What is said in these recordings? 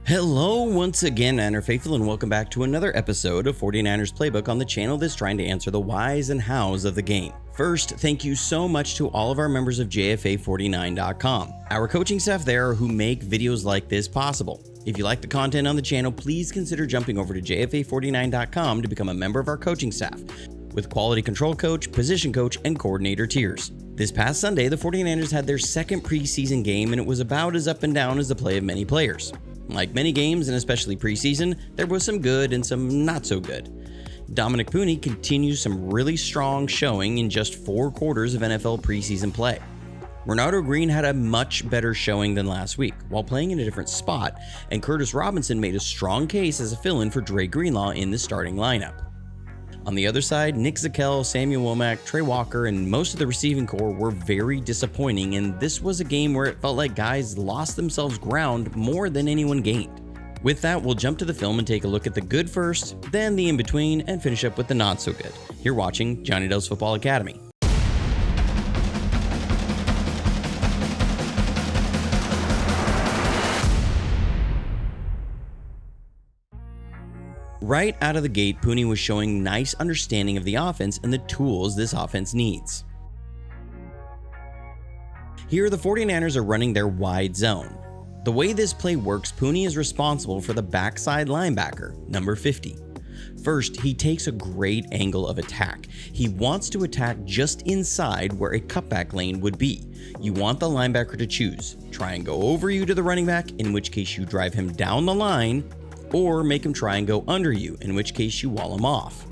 Hello once again, Niner Faithful, and welcome back to another episode of 49ers Playbook on the channel that's trying to answer the whys and hows of the game. First, thank you so much to all of our members of JFA49.com, our coaching staff there who make videos like this possible. If you like the content on the channel, please consider jumping over to JFA49.com to become a member of our coaching staff, with quality control coach, position coach, and coordinator tiers. This past Sunday, the 49ers had their second preseason game, and it was about as up and down as the play of many players. Like many games, and especially preseason, there was some good and some not so good. Dominick Puni continues some really strong showing in just 4 quarters of NFL preseason play. Renardo Green had a much better showing than last week, while playing in a different spot, and Curtis Robinson made a strong case as a fill-in for Dre Greenlaw in the starting lineup. On the other side, Nick Zakelj, Samuel Womack, Trey Walker, and most of the receiving core were very disappointing, and this was a game where it felt like guys lost themselves ground more than anyone gained. With that, we'll jump to the film and take a look at the good first, then the in-between, and finish up with the not so good. You're watching Johnny Dell's Football Academy. Right out of the gate, Puni was showing nice understanding of the offense and the tools this offense needs. Here, the 49ers are running their wide zone. The way this play works, Puni is responsible for the backside linebacker, number 50. First, he takes a great angle of attack. He wants to attack just inside where a cutback lane would be. You want the linebacker to choose. Try and go over you to the running back, in which case you drive him down the line, or make him try and go under you, in which case you wall him off.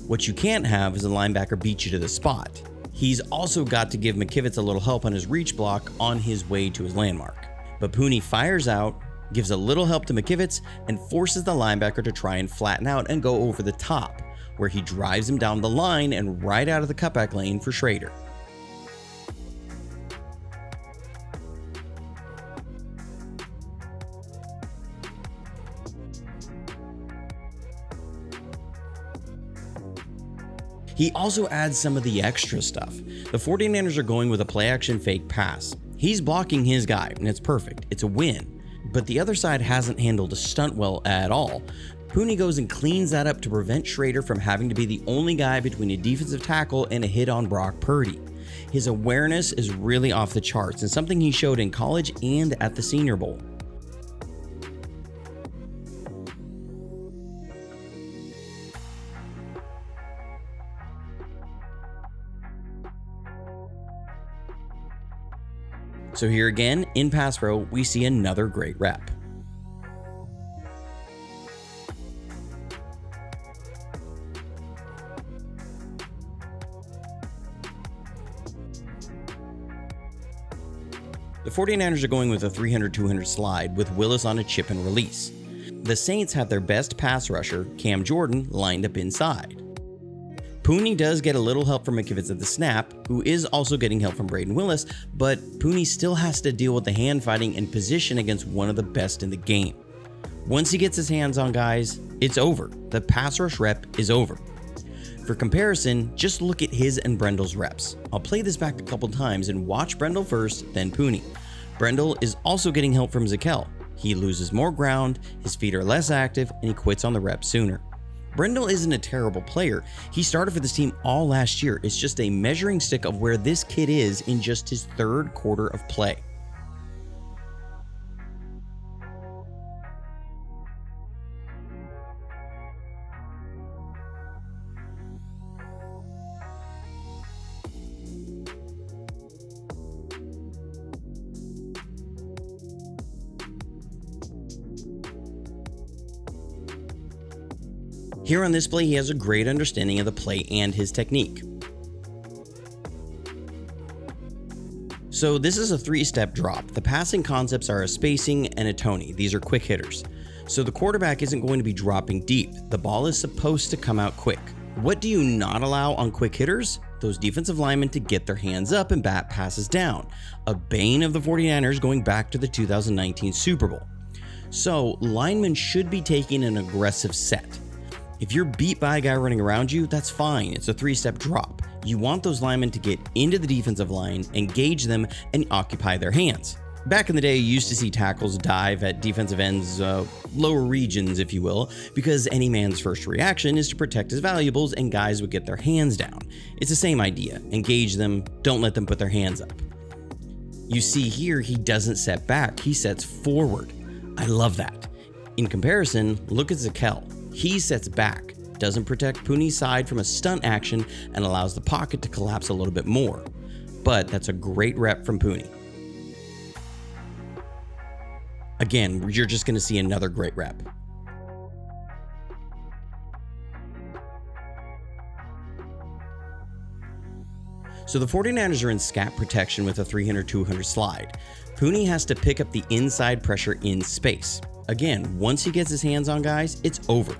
What you can't have is a linebacker beat you to the spot. He's also got to give McKivitz a little help on his reach block on his way to his landmark. But Puni fires out, gives a little help to McKivitz, and forces the linebacker to try and flatten out and go over the top, where he drives him down the line and right out of the cutback lane for Schrader. He also adds some of the extra stuff. The 49ers are going with a play-action fake pass. He's blocking his guy, and it's perfect. It's a win. But the other side hasn't handled a stunt well at all. Puni goes and cleans that up to prevent Schrader from having to be the only guy between a defensive tackle and a hit on Brock Purdy. His awareness is really off the charts, and something he showed in college and at the Senior Bowl. So here again, in pass pro, we see another great rep. The 49ers are going with a 300-200 slide with Willis on a chip and release. The Saints have their best pass rusher, Cam Jordan, lined up inside. Puni does get a little help from McKivitz at the snap, who is also getting help from Braden Willis, but Puni still has to deal with the hand fighting and position against one of the best in the game. Once he gets his hands on guys, it's over. The pass rush rep is over. For comparison, just look at his and Brendel's reps. I'll play this back a couple times and watch Brendel first, then Puni. Brendel is also getting help from Zakelj. He loses more ground, his feet are less active, and he quits on the rep sooner. Brendel isn't a terrible player. He started for this team all last year. It's just a measuring stick of where this kid is in just his 3rd quarter of play. Here on this play, he has a great understanding of the play and his technique. So this is a 3-step drop. The passing concepts are a spacing and a Tony. These are quick hitters. So the quarterback isn't going to be dropping deep. The ball is supposed to come out quick. What do you not allow on quick hitters? Those defensive linemen to get their hands up and bat passes down. A bane of the 49ers going back to the 2019 Super Bowl. So linemen should be taking an aggressive set. If you're beat by a guy running around you, that's fine. It's a 3-step drop. You want those linemen to get into the defensive line, engage them, and occupy their hands. Back in the day, you used to see tackles dive at defensive ends' lower regions, if you will, because any man's first reaction is to protect his valuables and guys would get their hands down. It's the same idea. Engage them, don't let them put their hands up. You see here, he doesn't set back, he sets forward. I love that. In comparison, look at Zakelj. He sets back, doesn't protect Puni's side from a stunt action, and allows the pocket to collapse a little bit more. But that's a great rep from Puni. Again, you're just going to see another great rep. So the 49ers are in scat protection with a 300-200 slide. Puni has to pick up the inside pressure in space. Again, once he gets his hands on guys, it's over.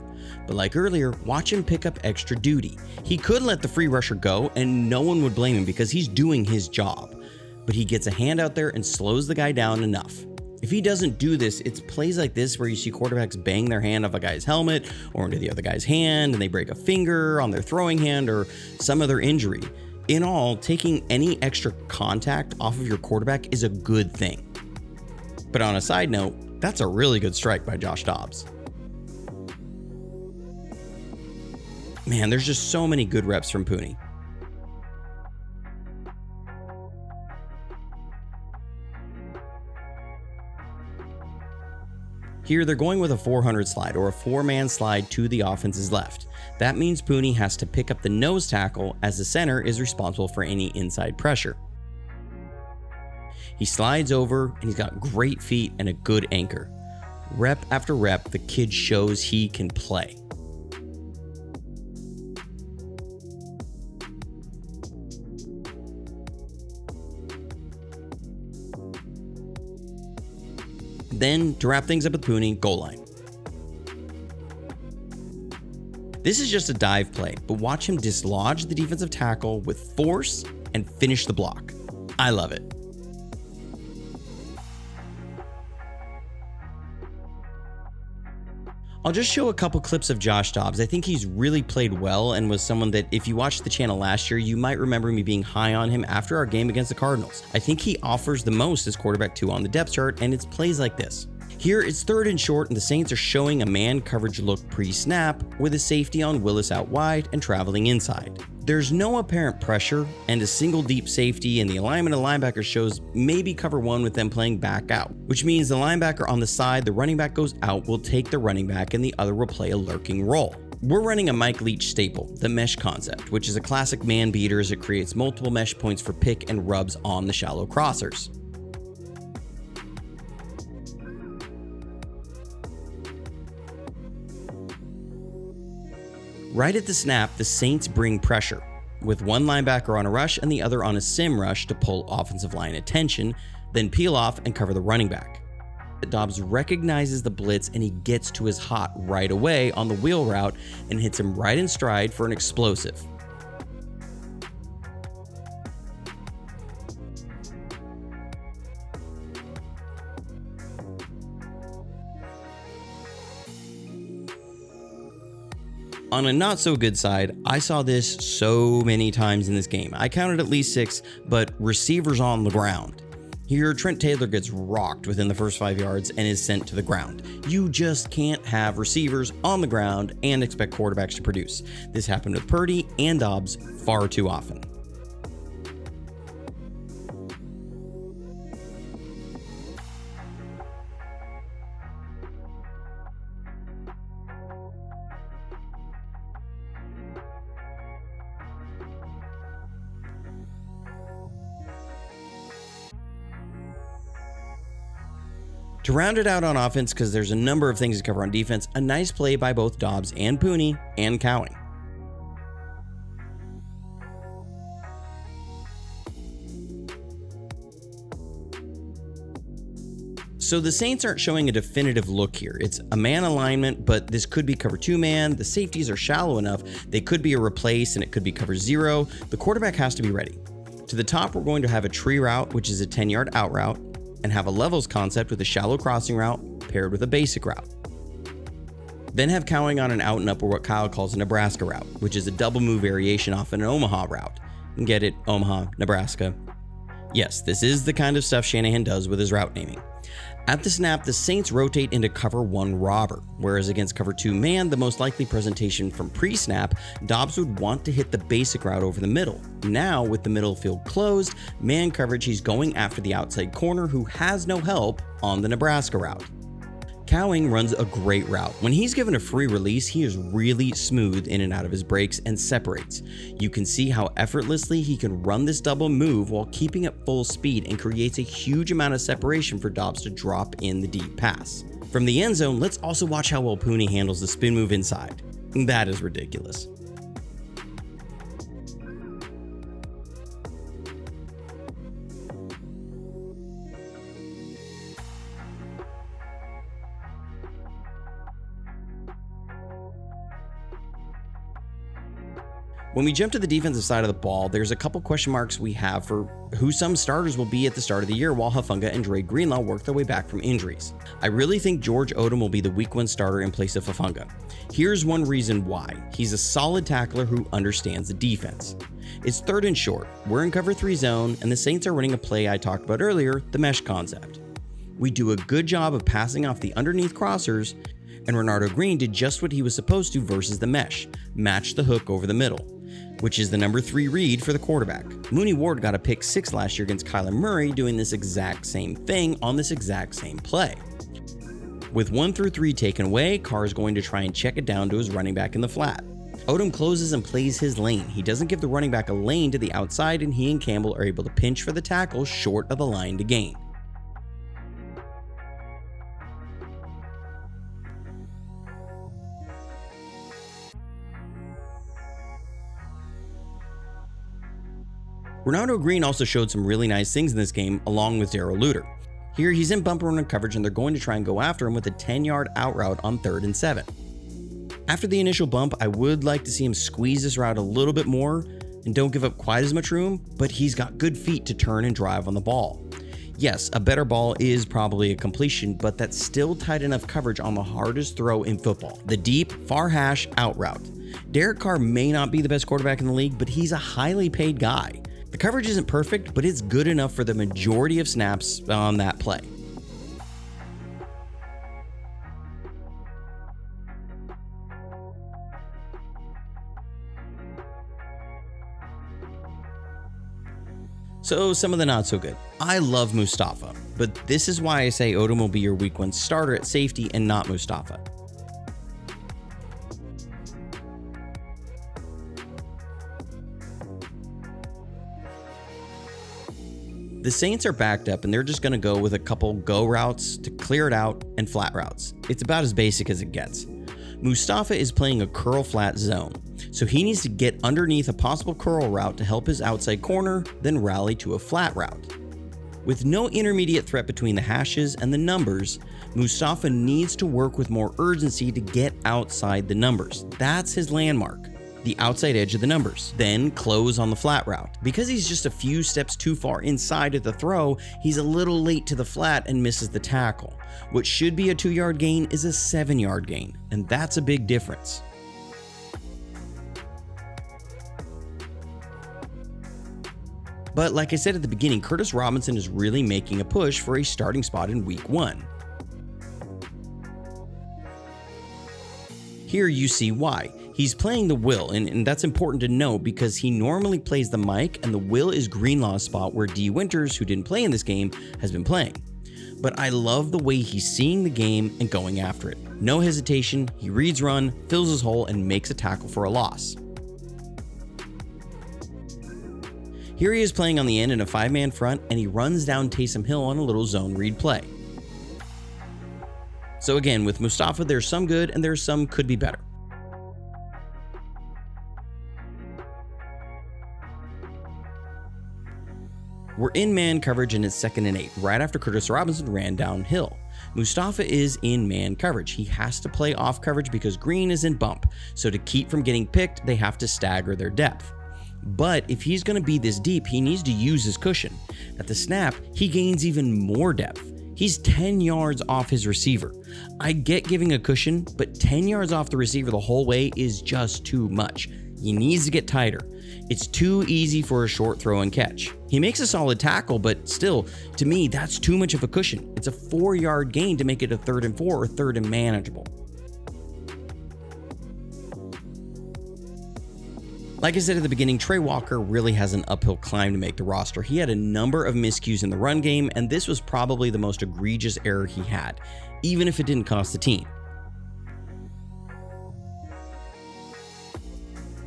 But like earlier, watch him pick up extra duty. He could let the free rusher go and no one would blame him because he's doing his job. But he gets a hand out there and slows the guy down enough. If he doesn't do this, it's plays like this where you see quarterbacks bang their hand off a guy's helmet or into the other guy's hand and they break a finger on their throwing hand or some other injury. In all, taking any extra contact off of your quarterback is a good thing. But on a side note, that's a really good strike by Josh Dobbs. Man, there's just so many good reps from Puni. Here they're going with a 400 slide or a 4-man slide to the offense's left. That means Puni has to pick up the nose tackle as the center is responsible for any inside pressure. He slides over and he's got great feet and a good anchor. Rep after rep, the kid shows he can play. Then, to wrap things up with Puni, goal line. This is just a dive play, but watch him dislodge the defensive tackle with force and finish the block. I love it. I'll just show a couple clips of Josh Dobbs. I think he's really played well and was someone that if you watched the channel last year, you might remember me being high on him after our game against the Cardinals. I think he offers the most as quarterback 2 on the depth chart, and it's plays like this. Here it's 3rd and short and the Saints are showing a man coverage look pre-snap with a safety on Willis out wide and traveling inside. There's no apparent pressure and a single deep safety, and the alignment of linebacker shows maybe cover 1 with them playing back out, which means the linebacker on the side the running back goes out will take the running back and the other will play a lurking role. We're running a Mike Leach staple, the mesh concept, which is a classic man beater as it creates multiple mesh points for pick and rubs on the shallow crossers. Right at the snap, the Saints bring pressure, with one linebacker on a rush and the other on a sim rush to pull offensive line attention, then peel off and cover the running back. Dobbs recognizes the blitz and he gets to his hot right away on the wheel route and hits him right in stride for an explosive. On a not so good side, I saw this so many times in this game. I counted at least 6, but receivers on the ground. Here, Trent Taylor gets rocked within the first 5 yards and is sent to the ground. You just can't have receivers on the ground and expect quarterbacks to produce. This happened with Purdy and Dobbs far too often. To round it out on offense, because there's a number of things to cover on defense, a nice play by both Dobbs and Puni and Cowing. So the Saints aren't showing a definitive look here. It's a man alignment, but this could be cover 2 man. The safeties are shallow enough. They could be a replace and it could be cover 0. The quarterback has to be ready. To the top, we're going to have a tree route, which is a 10-yard out route, and have a levels concept with a shallow crossing route paired with a basic route. Then have Cowing on an out and up, or what Kyle calls a Nebraska route, which is a double move variation off an Omaha route. And get it, Omaha, Nebraska. Yes, this is the kind of stuff Shanahan does with his route naming. At the snap, the Saints rotate into cover 1 robber, whereas against cover 2 man, the most likely presentation from pre-snap, Dobbs would want to hit the basic route over the middle. Now, with the middle field closed, man coverage, he's going after the outside corner who has no help on the Nebraska route. Cowing runs a great route. When he's given a free release, he is really smooth in and out of his breaks and separates. You can see how effortlessly he can run this double move while keeping at full speed and creates a huge amount of separation for Dobbs to drop in the deep pass. From the end zone, let's also watch how well Puni handles the spin move inside. That is ridiculous. When we jump to the defensive side of the ball, there's a couple question marks we have for who some starters will be at the start of the year while Hufanga and Dre Greenlaw work their way back from injuries. I really think George Odom will be the week 1 starter in place of Hufanga. Here's one reason why. He's a solid tackler who understands the defense. It's 3rd and short. We're in cover 3 zone, and the Saints are running a play I talked about earlier, the mesh concept. We do a good job of passing off the underneath crossers, and Renardo Green did just what he was supposed to versus the mesh, match the hook over the middle, which is the number 3 read for the quarterback. Mooney Ward got a pick 6 last year against Kyler Murray doing this exact same thing on this exact same play. With 1 through 3 taken away, Carr is going to try and check it down to his running back in the flat. Odom closes and plays his lane. He doesn't give the running back a lane to the outside, and he and Campbell are able to pinch for the tackle short of the line to gain. Renardo Green also showed some really nice things in this game along with Darrel Luter. Here he's in bumper run coverage and they're going to try and go after him with a 10-yard out route on 3rd and 7. After the initial bump, I would like to see him squeeze this route a little bit more and don't give up quite as much room, but he's got good feet to turn and drive on the ball. Yes, a better ball is probably a completion, but that's still tight enough coverage on the hardest throw in football, the deep, far hash out route. Derek Carr may not be the best quarterback in the league, but he's a highly paid guy. The coverage isn't perfect, but it's good enough for the majority of snaps on that play. So some of the not so good. I love Mustafa, but this is why I say Odom will be your week 1 starter at safety and not Mustafa. The Saints are backed up and they're just going to go with a couple go routes to clear it out and flat routes. It's about as basic as it gets. Mustafa is playing a curl flat zone, so he needs to get underneath a possible curl route to help his outside corner, then rally to a flat route. With no intermediate threat between the hashes and the numbers, Mustafa needs to work with more urgency to get outside the numbers. That's his landmark, the outside edge of the numbers, then close on the flat route. Because he's just a few steps too far inside of the throw, he's a little late to the flat and misses the tackle. What should be a 2-yard gain is a 7-yard gain, and that's a big difference. But like I said at the beginning, Curtis Robinson is really making a push for a starting spot in week 1. Here you see why. He's playing the Will, and that's important to note because he normally plays the Mike, and the Will is Greenlaw's spot where D. Winters, who didn't play in this game, has been playing. But I love the way he's seeing the game and going after it. No hesitation, he reads run, fills his hole, and makes a tackle for a loss. Here he is playing on the end in a 5-man front, and he runs down Taysom Hill on a little zone read play. So again, with Mustafa, there's some good and there's some could be better. We're in man coverage and it's 2nd and 8, right after Curtis Robinson ran downhill. Mustafa is in man coverage. He has to play off coverage because Green is in bump, so to keep from getting picked, they have to stagger their depth. But if he's going to be this deep, he needs to use his cushion. At the snap, he gains even more depth. He's 10 yards off his receiver. I get giving a cushion, but 10 yards off the receiver the whole way is just too much. He needs to get tighter. It's too easy for a short throw and catch. He makes a solid tackle, but still, to me, that's too much of a cushion. It's a 4-yard gain to make it a 3rd and 4 or 3rd and manageable. Like I said at the beginning, Trey Walker really has an uphill climb to make the roster. He had a number of miscues in the run game, and this was probably the most egregious error he had, even if it didn't cost the team.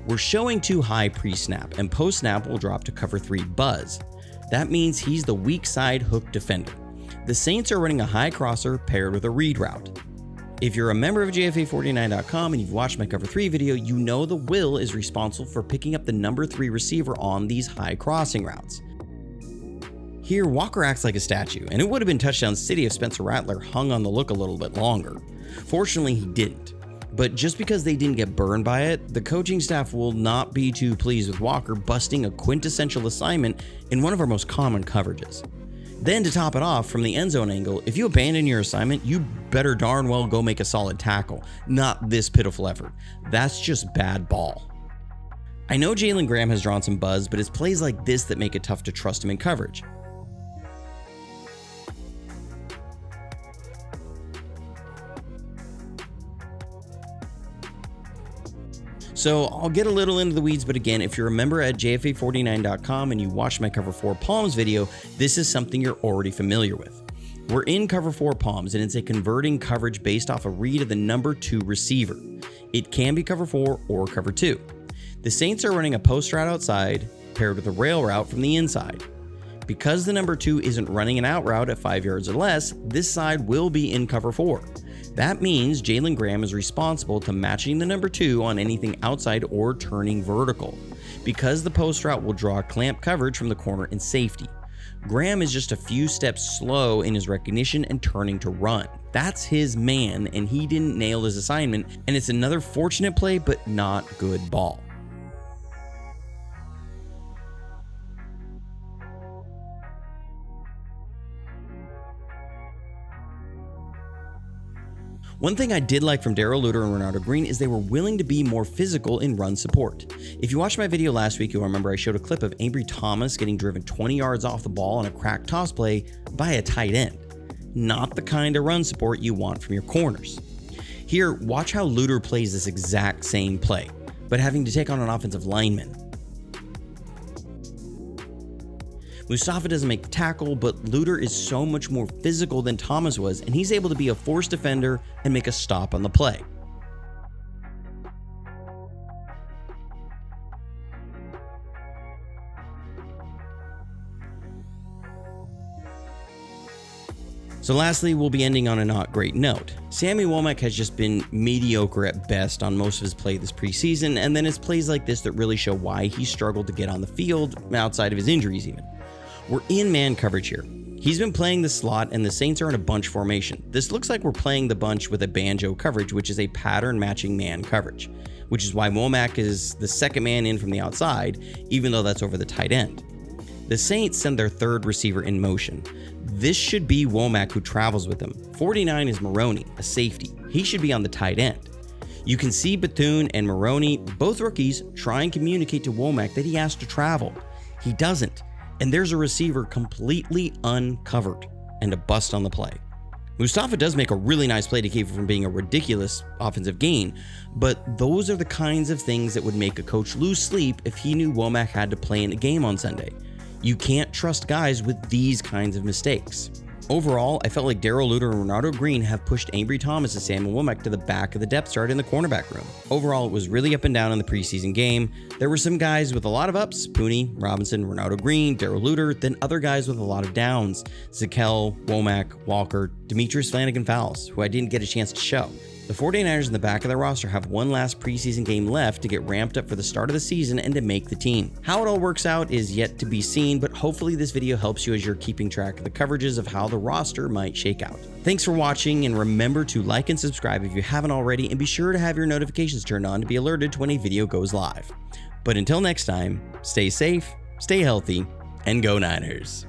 We're showing too high pre-snap, and post-snap will drop to cover 3 buzz. That means he's the weak side hook defender. The Saints are running a high crosser paired with a read route. If you're a member of JFA49.com and you've watched my cover 3 video, you know the Will is responsible for picking up the number 3 receiver on these high crossing routes. Here, Walker acts like a statue, and it would have been touchdown city if Spencer Rattler hung on the look a little bit longer. Fortunately, he didn't. But just because they didn't get burned by it, the coaching staff will not be too pleased with Walker busting a quintessential assignment in one of our most common coverages. Then to top it off, from the end zone angle, if you abandon your assignment, you better darn well go make a solid tackle, not this pitiful effort. That's just bad ball. I know Jalen Graham has drawn some buzz, but it's plays like this that make it tough to trust him in coverage. So I'll get a little into the weeds, but again, if you're a member at JFA49.com and you watched my Cover 4 Palms video, this is something you're already familiar with. We're in Cover 4 Palms, and it's a converting coverage based off a read of the number 2 receiver. It can be Cover 4 or Cover 2. The Saints are running a post route outside paired with a rail route from the inside. Because the number 2 isn't running an out route at 5 yards or less, this side will be in Cover 4. That means Jalen Graham is responsible to matching the number 2 on anything outside or turning vertical, because the post route will draw clamp coverage from the corner and safety. Graham is just a few steps slow in his recognition and turning to run. That's his man, and he didn't nail his assignment, and it's another fortunate play but not good ball. One thing I did like from Darrel, Luter, and Renardo Green is they were willing to be more physical in run support. If you watched my video last week, you'll remember I showed a clip of Ambry Thomas getting driven 20 yards off the ball on a cracked toss play by a tight end. Not the kind of run support you want from your corners. Here, watch how Luter plays this exact same play, but having to take on an offensive lineman. Mustafa doesn't make the tackle, but Luter is so much more physical than Thomas was, and he's able to be a forced defender and make a stop on the play. So lastly, we'll be ending on a not great note. Sammy Womack has just been mediocre at best on most of his play this preseason, and then it's plays like this that really show why he struggled to get on the field outside of his injuries even. We're in man coverage here. He's been playing the slot, and the Saints are in a bunch formation. This looks like we're playing the bunch with a banjo coverage, which is a pattern matching man coverage, which is why Womack is the second man in from the outside, even though that's over the tight end. The Saints send their 3rd receiver in motion. This should be Womack who travels with them. 49 is Maroney, a safety. He should be on the tight end. You can see Bethune and Maroney, both rookies, try and communicate to Womack that he has to travel. He doesn't. And there's a receiver completely uncovered and a bust on the play. Mustafa does make a really nice play to keep it from being a ridiculous offensive gain, but those are the kinds of things that would make a coach lose sleep if he knew Womack had to play in a game on Sunday. You can't trust guys with these kinds of mistakes. Overall, I felt like Darrel, Luter, and Renardo Green have pushed Ambry Thomas and Samuel Womack to the back of the depth chart in the cornerback room. Overall, it was really up and down in the preseason game. There were some guys with a lot of ups, Puni, Robinson, Renardo Green, Darrel Luter, then other guys with a lot of downs, Zakelj, Womack, Walker, Demetrius Flanagan-Fowles, who I didn't get a chance to show. The 49ers in the back of their roster have one last preseason game left to get ramped up for the start of the season and to make the team. How it all works out is yet to be seen, but hopefully this video helps you as you're keeping track of the coverages of how the roster might shake out. Thanks for watching, and remember to like and subscribe if you haven't already, and be sure to have your notifications turned on to be alerted to when a video goes live. But until next time, stay safe, stay healthy, and go Niners.